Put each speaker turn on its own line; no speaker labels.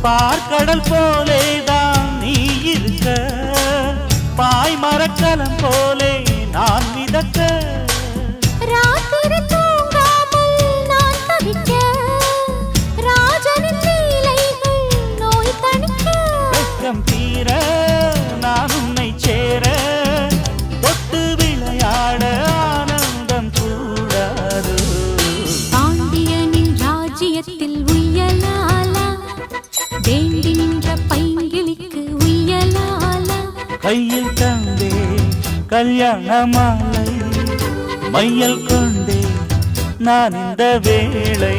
பார்க்கடல் போலேதான் நீ இருக்க, பாய் மரக்கலம் போலே நான் மிதக்க.
ராத்திரி தூங்காமல் நான் தவிக்க, ராஜனின் லீலைகள் நோய் தணிக்க.
வெட்கம் தீர நான் உன்னை சேர, தொட்டு விளையாட ஆனந்தம் கூடாது.
பாண்டியனின் ராஜ்யத்தில் உய்யலாலா, வேண்டி நின்ற பைங்கிளிக்கு உய்யலாலா.
கையில் தந்தே கல்யாண மாலை, மையல் கொண்டே நான் இந்த வேளை.